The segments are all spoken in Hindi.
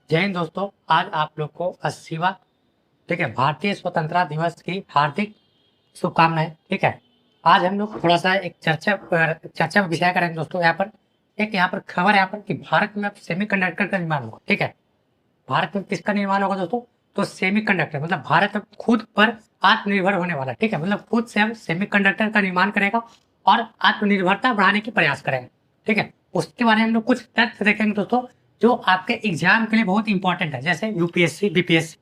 जय हिंद दोस्तों। आज आप लोग को 80वां ठीक है भारतीय स्वतंत्रता दिवस की हार्दिक शुभकामनाएं। ठीक है, आज हम लोग थोड़ा सा एक चर्चा विषय करेंगे दोस्तों। यहाँ पर खबर है यहाँ पर कि भारत में अब सेमीकंडक्टर का निर्माण होगा। ठीक है, भारत में किसका निर्माण होगा दोस्तों? तो सेमीकंडक्टर मतलब भारत अब खुद पर आत्मनिर्भर होने वाला है। ठीक है, मतलब खुद से अब सेमीकंडक्टर का निर्माण करेगा और आत्मनिर्भरता बढ़ाने की प्रयास करेगा। ठीक है, उसके बारे में हम लोग कुछ तथ्य देखेंगे दोस्तों जो आपके एग्जाम के लिए बहुत इंपॉर्टेंट है, जैसे यूपीएससी बीपीएससी।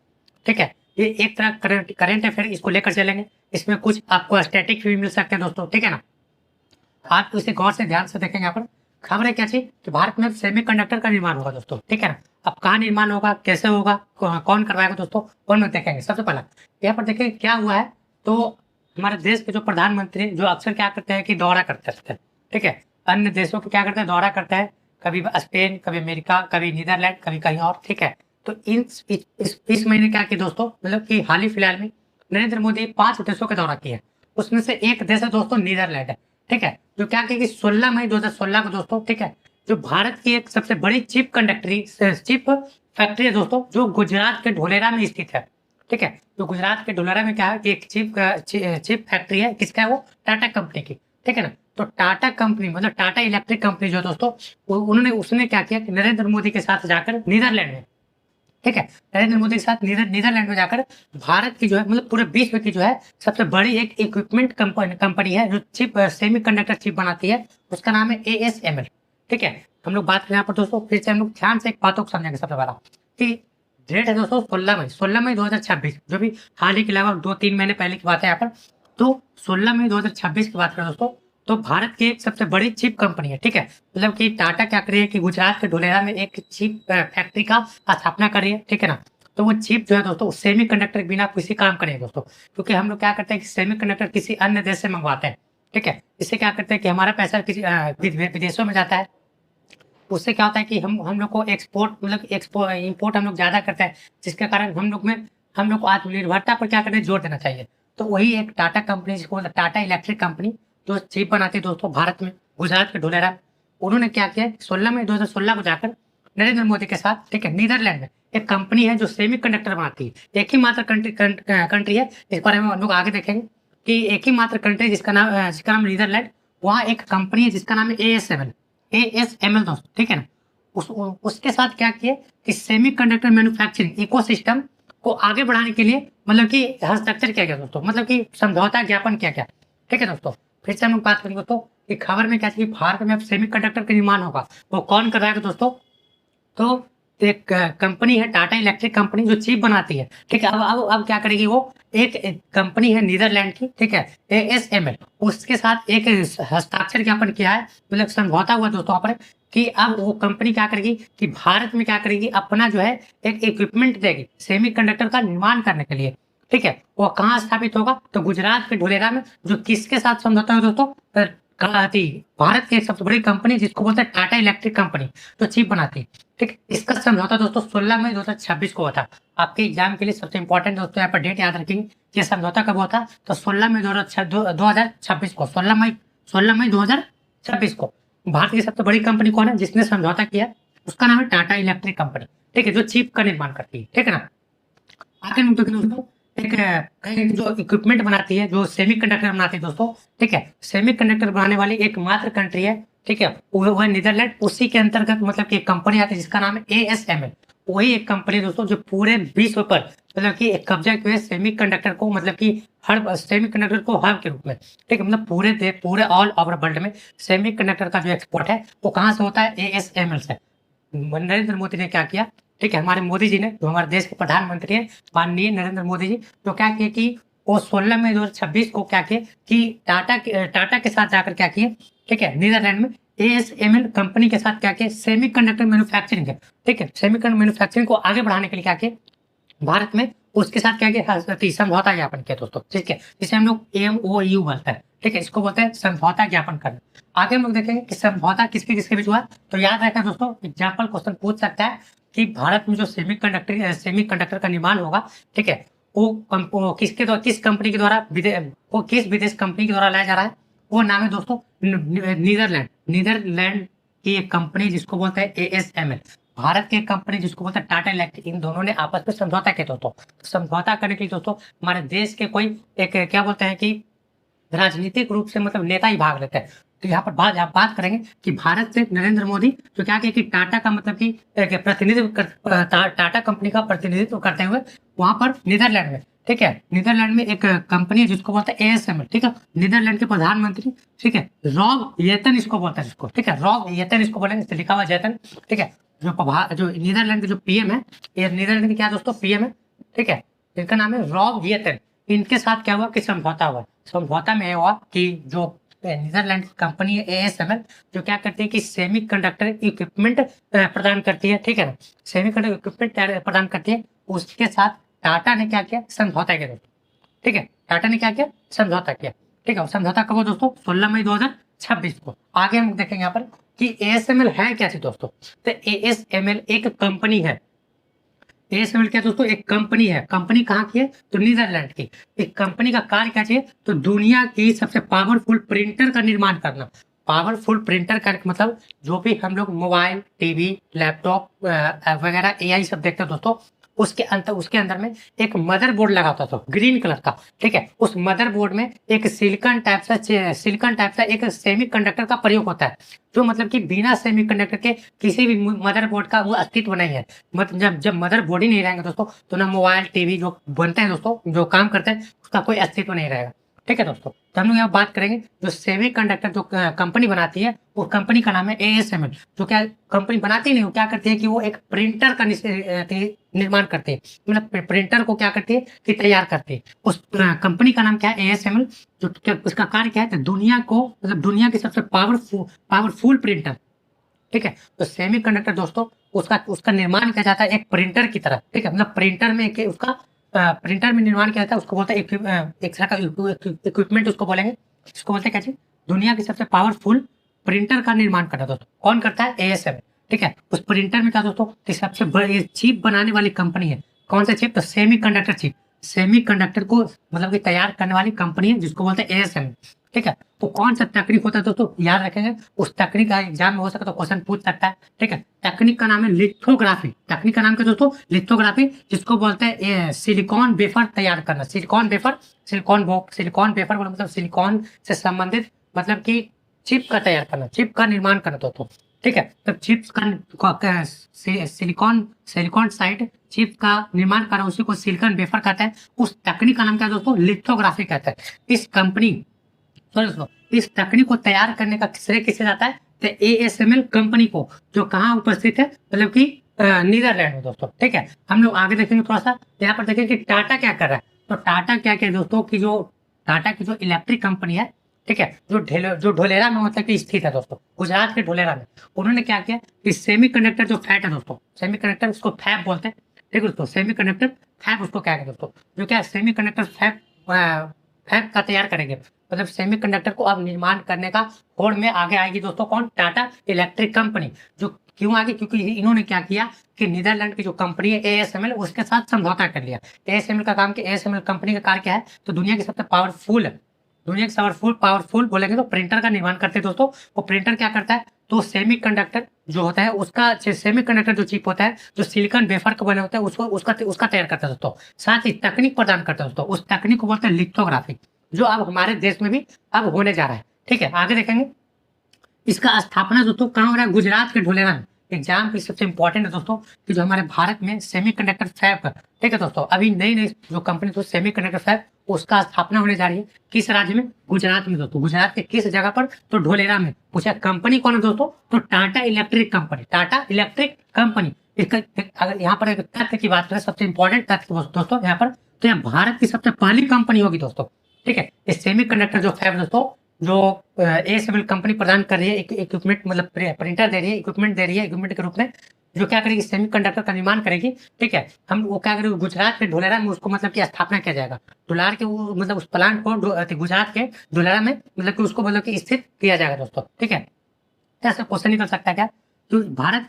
ठीक है, ये एक तरह करंट अफेयर इसको लेकर चलेंगे। इसमें कुछ आपको स्टैटिक भी मिल सकते हैं दोस्तों। ठीक है ना, आप इसे गौर से ध्यान से देखेंगे। यहाँ पर खबर है क्या चीज कि भारत में सेमीकंडक्टर का निर्माण होगा दोस्तों। ठीक है ना, अब कहाँ निर्माण होगा, कैसे होगा, कौन करवाएगा दोस्तों, कौन में देखेंगे। सबसे पहला यहाँ पर देखिए क्या हुआ है। तो हमारे देश के जो प्रधानमंत्री जो अक्सर क्या करते हैं कि दौरा करते रहते हैं। ठीक है, अन्य देशों को क्या करते हैं, दौरा करते हैं, कभी स्पेन, कभी अमेरिका, कभी नीदरलैंड, कभी कहीं और। ठीक है, तो इस महीने क्या किया दोस्तों, मतलब कि हाल ही फिलहाल में नरेंद्र मोदी 5 देशों का दौरा किया है। उसमें से एक देश है दोस्तों नीदरलैंड है। ठीक है, जो क्या कि 16 मई 2016 को दोस्तों, ठीक है, जो भारत की एक सबसे बड़ी चिप फैक्ट्री है दोस्तों, जो गुजरात के ढोलेरा में स्थित है। ठीक है, जो गुजरात के ढोलेरा में क्या है कि एक चिप फैक्ट्री है, किसका है वो, टाटा कंपनी की। ठीक है ना, तो टाटा कंपनी मतलब टाटा इलेक्ट्रिक कंपनी जो है दोस्तों, उसने क्या किया कि नरेंद्र मोदी के साथ जाकर नीदरलैंड में, ठीक है, नरेंद्र मोदी के साथ नीदरलैंड में जाकर भारत की जो है मतलब पूरे विश्व की जो है सबसे बड़ी एक इक्विपमेंट कंपनी है जो चिप सेमीकंडक्टर चिप बनाती है, उसका नाम है एएसएमएल। ठीक है, हम लोग बात करें यहाँ पर दोस्तों, फिर से हम लोग ध्यान से एक बातों को समझेंगे। सबसे पहला कि डेट है दोस्तों 16 मई 2026, जो भी हाल ही के लगभग 2-3 महीने पहले की बात है यहाँ पर। तो 16 मई 2026 की बात करें दोस्तों, तो भारत की एक सबसे बड़ी चिप कंपनी है। ठीक है, मतलब कि टाटा क्या कर रही है कि गुजरात के ढोलेरा में एक चिप फैक्ट्री का स्थापना कर रही है। ठीक है ना, तो वो चिप जो है दोस्तों सेमी कंडक्टर बिना किसी काम करेंगे दोस्तों, क्योंकि हम लोग क्या करते हैं कि सेमी कंडक्टर किसी अन्य देश से मंगवाते हैं। ठीक है, इससे क्या करते हैं कि हमारा पैसा किसी विदेशों में जाता है। उससे क्या होता है कि हम लोग को इम्पोर्ट हम लोग ज़्यादा करते हैं, जिसके कारण हम लोग को आत्मनिर्भरता पर क्या करना है, जोर देना चाहिए। तो वही एक टाटा कंपनी, जिसको टाटा इलेक्ट्रिक कंपनी, जो चिप बनाती है दोस्तों भारत में गुजरात के ढोलेरा में, उन्होंने क्या किया 16 मई 2016 को जाकर नरेंद्र मोदी के साथ, ठीक है, नीदरलैंड में एक कंपनी है जो सेमी कंडक्टर बनाती है। एक ही मात्र कंट्री है, इस बारे में हम लोग आगे देखेंगे कि एक ही मात्र कंट्री जिसका नाम नीदरलैंड, वहाँ एक कंपनी है जिसका नाम है एएसएमएल दोस्तों। ठीक है ना, उसके साथ क्या किए कि सेमीकंडक्टर मैन्युफैक्चरिंग इकोसिस्टम को आगे बढ़ाने के लिए मतलब कि हस्ताक्षर किया गया दोस्तों, मतलब कि समझौता ज्ञापन किया गया। ठीक है दोस्तों, फिर से हम लोग बात करेंगे दोस्तों कि खबर में क्या थी, भारत में अब सेमीकंडक्टर का निर्माण होगा। वो कौन कर रहा है दोस्तों? तो एक कंपनी है टाटा इलेक्ट्रिक कंपनी, जो चिप बनाती है। ठीक है, अब क्या करेगी वो, एक कंपनी है नीदरलैंड की, ठीक है, एएसएमएल, उसके साथ एक हस्ताक्षर ज्ञापन किया है, मतलब समझौता हुआ दोस्तों वहाँ पर कि अब वो कंपनी क्या करेगी कि भारत में क्या करेगी, अपना जो है एक इक्विपमेंट देगी सेमीकंडक्टर का निर्माण करने के लिए। ठीक है, वो कहाँ स्थापित होगा, तो गुजरात के ढोलेरा में। जो किसके साथ समझौता है दोस्तों? कहाँ थी, भारत की एक सबसे बड़ी कंपनी जिसको बोलते हैं टाटा इलेक्ट्रिक कंपनी, जो चिप बनाती है। ठीक, इसका समझौता दोस्तों 16 मई 2026 को हुआ था। आपके एग्जाम के लिए सबसे इंपॉर्टेंट दोस्तों यहाँ पर डेट याद रखेंगे, ये समझौता कब हुआ था, तो 16 मई 2026 को, 16 मई 2026 को। भारत की सबसे बड़ी कंपनी कौन है जिसने समझौता किया? उसका नाम है टाटा इलेक्ट्रिक कंपनी। ठीक है, जो चिप का निर्माण करती है। ठीक है ना, आगे हम देखें दोस्तों, एक जो इक्विपमेंट बनाती है, जो सेमीकंडक्टर बनाती है दोस्तों। ठीक है, सेमीकंडक्टर बनाने वाली एकमात्र कंट्री है, ठीक है, वो है नीदरलैंड। उसी के अंतर्गत मतलब कि एक कंपनी आती है जिसका नाम है एएसएमएल। वही एक कंपनी दोस्तों जो पूरे विश्व पर मतलब कि एक कब्जा किए सेमीकंडक्टर को, मतलब कि हर सेमीकंडक्टर को हब के रूप में। ठीक है, मतलब पूरे ऑल ओवर वर्ल्ड में सेमीकंडक्टर का जो एक्सपोर्ट है वो कहाँ से होता है, एएसएमएल से। नरेंद्र मोदी ने क्या किया, ठीक है, हमारे मोदी जी ने, जो हमारे देश के प्रधानमंत्री हैं माननीय नरेंद्र मोदी जी, तो क्या किए कि वो 16 मई 2026 को क्या किए कि टाटा के साथ जाकर क्या किए, ठीक है, नीदरलैंड में एएसएमएल कंपनी के साथ क्या किए, सेमीकंडक्टर मैन्युफैक्चरिंग है। ठीक है, सेमीकंडक्टर मैन्युफैक्चरिंग को आगे बढ़ाने के लिए क्या किए भारत में, उसके साथ क्या किया समझौता ज्ञापन किया दोस्तों। ठीक है, जिसे हम लोग एमओयू बोलते हैं। ठीक है, इसको बोलते हैं समझौता ज्ञापन करना। आगे हम लोग देखेंगे कि समझौता किसके किसके बीच हुआ। तो याद रखना दोस्तों, एग्जाम्पल क्वेश्चन पूछ सकता है कि भारत में जो सेमीकंडक्टर का निर्माण होगा, ठीक है, वो किस कंपनी के द्वारा वो किस विदेश कंपनी के द्वारा लाया जा रहा है, वो नाम है दोस्तों नीदरलैंड की एक कंपनी जिसको बोलते हैं एएसएमएल। भारत की एक कंपनी जिसको बोलते हैं टाटा इलेक्ट्रिक, इन दोनों ने आपस में समझौता किया दोस्तों। समझौता करने के लिए दोस्तों हमारे देश के कोई एक क्या बोलते हैं कि राजनीतिक रूप से मतलब नेता ही भाग लेते हैं। तो यहाँ पर आप बात करेंगे कि भारत से नरेंद्र मोदी जो क्या किया कि टाटा का मतलब कि टाटा कंपनी का प्रतिनिधित्व करते हुए वहां पर नीदरलैंड में, ठीक है, नीदरलैंड में एक कंपनी है जिसको बोलते हैं ASML, ठीक है, नीदरलैंड के प्रधानमंत्री, ठीक है, रॉब येतन इसको बोलते हैं जिसको, ठीक है, रॉब येतन इसको बोलेंगे, लिखा हुआ जेतन, ठीक है, जो नीदरलैंड के जो PM है, ये नीदरलैंड के क्या दोस्तों PM है, ठीक है, इनका नाम है रॉब येतन। इनके साथ क्या हुआ कि समझौता हुआ। समझौता में हुआ कि जो नीदरलैंड की कंपनी है ASML जो क्या करती है कि सेमीकंडक्टर इक्विपमेंट प्रदान करती है, ठीक है ना, सेमीकंडक्टर इक्विपमेंट प्रदान करती है। उसके साथ टाटा ने क्या किया, समझौता किया दोस्तों, ठीक है, टाटा ने क्या किया, समझौता किया, ठीक है। समझौता कब हुआ दोस्तों, 16 मई 2026 को। आगे हम देखेंगे यहाँ पर कि ASML है क्या थी दोस्तों। तो ASML एक कंपनी है। ASML क्या दोस्तों, एक कंपनी है। कंपनी कहाँ की है, तो नीदरलैंड की। एक कंपनी का कार्य क्या चाहिए, तो दुनिया की सबसे पावरफुल प्रिंटर का निर्माण करना। पावरफुल प्रिंटर का मतलब जो भी हम लोग मोबाइल, टीवी, लैपटॉप वगैरह AI सब देखते हैं दोस्तों, उसके अंदर में एक मदरबोर्ड लगा होता था ग्रीन कलर का, ठीक है। उस मदरबोर्ड में एक सिलिकॉन टाइप सा एक सेमीकंडक्टर का प्रयोग होता है, जो मतलब कि बिना सेमीकंडक्टर के किसी भी मदरबोर्ड का वो अस्तित्व नहीं है। मतलब जब मदरबोर्ड ही नहीं रहेंगे दोस्तों तो ना मोबाइल, टीवी जो बनते हैं दोस्तों, जो काम करते हैं, उसका कोई अस्तित्व नहीं रहेगा, ठीक है दोस्तों। तो हम लोग यहाँ बात करेंगे जो सेमीकंडक्टर जो कंपनी बनाती है, वो कंपनी का नाम है ASML। जो क्या कंपनी बनाती नहीं, वो क्या करती है कि वो एक प्रिंटर का निर्माण करती है, मतलब प्रिंटर को क्या करती है कि तैयार करती है। उस कंपनी का नाम क्या है, ASML। जो उसका कार्य क्या है, तो दुनिया को मतलब दुनिया की सबसे पावरफुल प्रिंटर, ठीक है। तो सेमीकंडक्टर दोस्तों उसका निर्माण किया जाता है एक प्रिंटर की तरह, ठीक है, मतलब प्रिंटर में उसका प्रिंटर में निर्माण किया जाता है, उसको बोलते हैं एक तरह का इक्विपमेंट उसको बोलेंगे, इसको बोलते हैं क्या चीज, दुनिया की सबसे पावरफुल प्रिंटर का निर्माण करता है दोस्तों। कौन करता है, ASML, ठीक है। उस प्रिंटर में क्या दोस्तों, सबसे बड़ी चिप बनाने वाली कंपनी है। कौन सा चिप, तो सेमीकंडक्टर चिप। सेमीकंडक्टर को मतलब कि तैयार करने वाली कंपनी है जिसको बोलते हैं ASML, ठीक है। तो कौन सा तकनीक होता है दोस्तों, याद रखेंगे, उस तकनीक का एग्जाम में हो सकता है तो क्वेश्चन पूछ सकता है, ठीक है। तकनीक का नाम है लिथोग्राफी। तकनीक का नाम क्या दोस्तों, लिथोग्राफी, जिसको बोलते हैं सिलिकॉन वेफर तैयार करना। सिलिकॉन वेफर मतलब सिलिकॉन से संबंधित मतलब कि चिप का तैयार करना, चिप का निर्माण करना दोस्तों, ठीक है। तब चिप्स का सिलिकॉन साइड चिप का निर्माण करना, उसी को सिलिकॉन वेफर कहते हैं। उस तकनीक का नाम क्या दोस्तों, लिथोग्राफी कहते हैं। इस तकनीक को तैयार करने का श्रेय किसे जाता है, तो ASML कंपनी को, जो कहाँ उपस्थित है, मतलब कि नीदरलैंड में दोस्तों, ठीक है। हम लोग आगे देखेंगे थोड़ा सा, यहाँ पर देखेंगे कि टाटा क्या कर रहा है। तो टाटा क्या है दोस्तों की जो टाटा की जो इलेक्ट्रिक कंपनी है, ठीक है, जो ढोलेरा में मतलब कि स्थित है दोस्तों, गुजरात के ढोलेरा में, उन्होंने क्या किया कि सेमीकंडक्टर जो फैट है दोस्तों, सेमीकंडक्टर उसको फैब बोलते हैं, ठीक है दोस्तों। सेमीकंडक्टर फैब उसको क्या है दोस्तों, जो क्या सेमीकंडक्टर फैब का तैयार करेंगे, मतलब सेमीकंडक्टर को अब निर्माण करने का होड़ में आगे आएगी दोस्तों। कौन, टाटा इलेक्ट्रिक कंपनी। जो क्यों आगे, क्योंकि इन्होंने क्या किया कि नीदरलैंड की जो कंपनी है ASML, उसके साथ समझौता कर लिया। ASML का काम, ASML कंपनी का कार्य क्या है, तो दुनिया की सबसे पावरफुल बोलेंगे तो प्रिंटर का निर्माण करते हैं दोस्तों। वो प्रिंटर क्या करता है, तो सेमीकंडक्टर जो होता है उसका सेमीकंडक्टर जो चिप होता है, जो सिलिकॉन वेफर का बने होता है, उसका तैयार करता है दोस्तों। साथ ही तकनीक प्रदान करता है दोस्तों, उस तकनीक को बोलते हैं लिथोग्राफी, जो अब हमारे देश में भी अब होने जा रहा है, ठीक है। आगे देखेंगे इसका स्थापना दोस्तों कहाँ हो रहा है, गुजरात के ढोलेरा में। एग्जाम की सबसे इंपॉर्टेंट है दोस्तों कि जो हमारे भारत में सेमीकंडक्टर फैब, ठीक है दोस्तों, अभी नई जो कंपनी तो सेमीकंडक्टर फैब, उसका स्थापना होने जा रही है किस राज्य में, गुजरात में दोस्तों। गुजरात के किस जगह पर, तो ढोलेरा में। पूछा कंपनी कौन है दोस्तों, तो Tata electric company, Tata electric company. इसका अगर यहाँ पर एक तथ्य की बात करें, सबसे इंपॉर्टेंट तथ्य दोस्तों यहाँ पर, तो यहाँ भारत की सबसे पहली कंपनी होगी दोस्तों, ठीक है। इस सेमीकंडक्टर जो फैब दोस्तों, जो ASML कंपनी प्रदान कर रही है इक्विपमेंट, मतलब प्रिंटर दे रही है, इक्विपमेंट दे रही है, इक्विपमेंट के रूप में, जो क्या करेगी, सेमीकंडक्टर का निर्माण करेगी, ठीक है। हम वो क्या करेंगे, गुजरात के ढोलेरा में उसको मतलब की स्थापना किया जाएगा। ढोलार के वो मतलब उस प्लांट को गुजरात के ढोलेरा में मतलब कि उसको मतलब कि स्थित किया जाएगा दोस्तों, ठीक है। ऐसा क्वेश्चन निकल सकता है क्या, तो भारत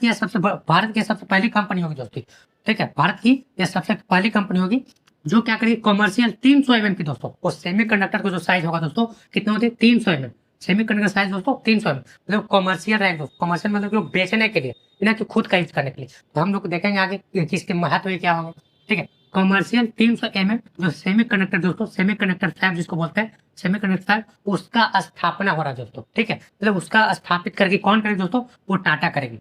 की सबसे पहली कंपनी होगी दोस्तों, ठीक है। भारत की यह सबसे पहली कंपनी होगी जो क्या करेगी, कॉमर्शियल 300 mm की दोस्तों। और सेमीकंडक्टर को जो साइज होगा दोस्तों, कितना होती है, 300 mm। सेमीकंडक्टर साइज दोस्तों 300 मतलब कॉमर्शियल रैंक दोस्तों, कॉमर्शियल मतलब लोग बेचने के लिए, ना कि खुद का यूज करने के लिए। तो हम लोग देखेंगे आगे कि इसके महत्व क्या होंगे, ठीक है। कॉमर्शियल 300 जो सेमीकंडक्टर दोस्तों, सेमीकंडक्टर फैब जिसको बोलते हैं, सेमीकंडक्टर फैब, उसका स्थापना हो रहा है दोस्तों, ठीक है। मतलब उसका स्थापित करके कौन करेगी दोस्तों, वो टाटा करेगी।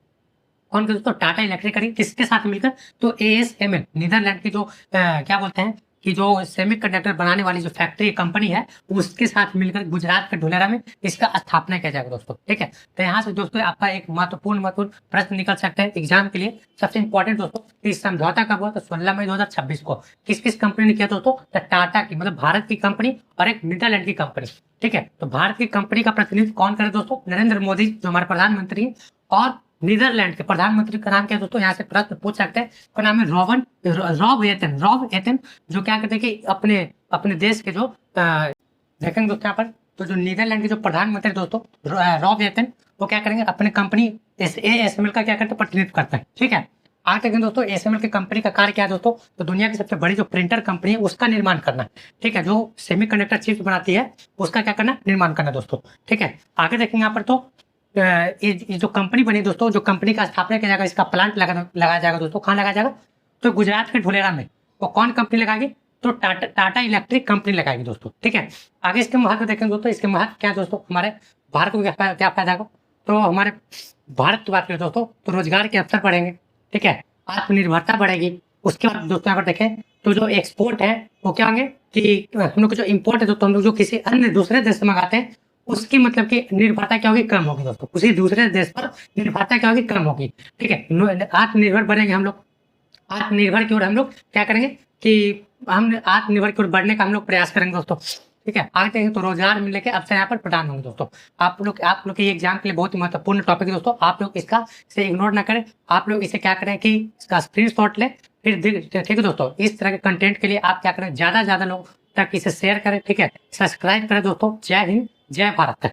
कौन करेगी दोस्तों, टाटा इलेक्ट्रिक करेगी। किसके साथ मिलकर, तो ASML नीदरलैंड की जो क्या बोलते हैं कि जो सेमीकंडक्टर बनाने वाली जो फैक्ट्री कंपनी है, उसके साथ मिलकर गुजरात के धुलेरा में इसका स्थापना किया जाएगा दोस्तों, ठीक है। तो यहाँ से दोस्तों आपका एक महत्वपूर्ण प्रश्न निकल सकता है एग्जाम के लिए। सबसे इंपॉर्टेंट दोस्तों, इस समझौता कब हुआ, तो 16 मई 2026 को। किस किस कंपनी ने किया दोस्तों, तो टाटा की, मतलब भारत की कंपनी और एक नीदरलैंड की कंपनी, ठीक है। तो भारत की कंपनी का प्रतिनिधित्व कौन करे दोस्तों, नरेंद्र मोदी जो हमारे प्रधानमंत्री हैं, और नीदरलैंड के प्रधानमंत्री का नाम क्या है दोस्तों, यहाँ से प्रश्न पूछ सकते हैं। उसका नाम है रॉब एथन, जो क्या करते हैं कि अपने देश के जो देखेंगे दोस्तों यहाँ पर, तो जो नीदरलैंड के जो प्रधानमंत्री दोस्तों रॉब एथन, वो क्या करेंगे, अपने कंपनी ASML का क्या करते हैं, प्रतिनिधित्व करते हैं, ठीक है। आगे देखेंगे दोस्तों, ASML की कंपनी का कार्य क्या है दोस्तों, तो दुनिया की सबसे बड़ी जो प्रिंटर कंपनी है उसका निर्माण करना है, ठीक है। जो सेमीकंडक्टर चिप्स बनाती है उसका क्या करना, निर्माण करना दोस्तों, ठीक है। आगे देखेंगे यहाँ पर, तो ये जो कंपनी बनी दोस्तों, जो कंपनी का स्थापना किया जाएगा, इसका प्लांट लगाया जाएगा दोस्तों, कहाँ लगाया जाएगा, तो गुजरात के धुलेरा में। वो कौन कंपनी लगाएगी, तो टाटा इलेक्ट्रिक कंपनी लगाएगी दोस्तों, ठीक है। आगे इसके महत्व देखेंगे दोस्तों, इसके महत्व क्या दोस्तों, हमारे भारत को क्या फायदा होगा, तो हमारे भारत की बात करें दोस्तों, तो रोजगार के अवसर बढ़ेंगे, ठीक है, आत्मनिर्भरता बढ़ेगी। उसके बाद दोस्तों यहाँ पर देखें, तो जो एक्सपोर्ट है वो क्या होंगे कि हम लोग को जो इम्पोर्ट है दोस्तों, हम लोग जो किसी अन्य दूसरे देश से मंगाते हैं, उसकी मतलब कि निर्भरता क्या होगी, कम होगी दोस्तों। उसी दूसरे देश पर निर्भरता क्या होगी, कम होगी, ठीक है। आत्मनिर्भर बनेंगे हम लोग, आत्मनिर्भर की ओर हम लोग क्या करेंगे कि हम आत्मनिर्भर की ओर बढ़ने का हम लोग प्रयास करेंगे दोस्तों, ठीक है। आगे देखेंगे तो रोजगार मिलने के अवसर यहाँ पर प्रदान होंगे दोस्तों। आप लोग के एग्जाम के लिए बहुत ही महत्वपूर्ण टॉपिक है दोस्तों, आप लोग इसे इग्नोर ना करें। आप लोग इसे क्या करें कि इसका स्क्रीनशॉट लें, फिर ठीक है दोस्तों। इस तरह के कंटेंट के लिए आप क्या करें, ज्यादा लोग तक इसे शेयर करें, ठीक है। सब्सक्राइब करें दोस्तों। जय हिंद, जय भारत।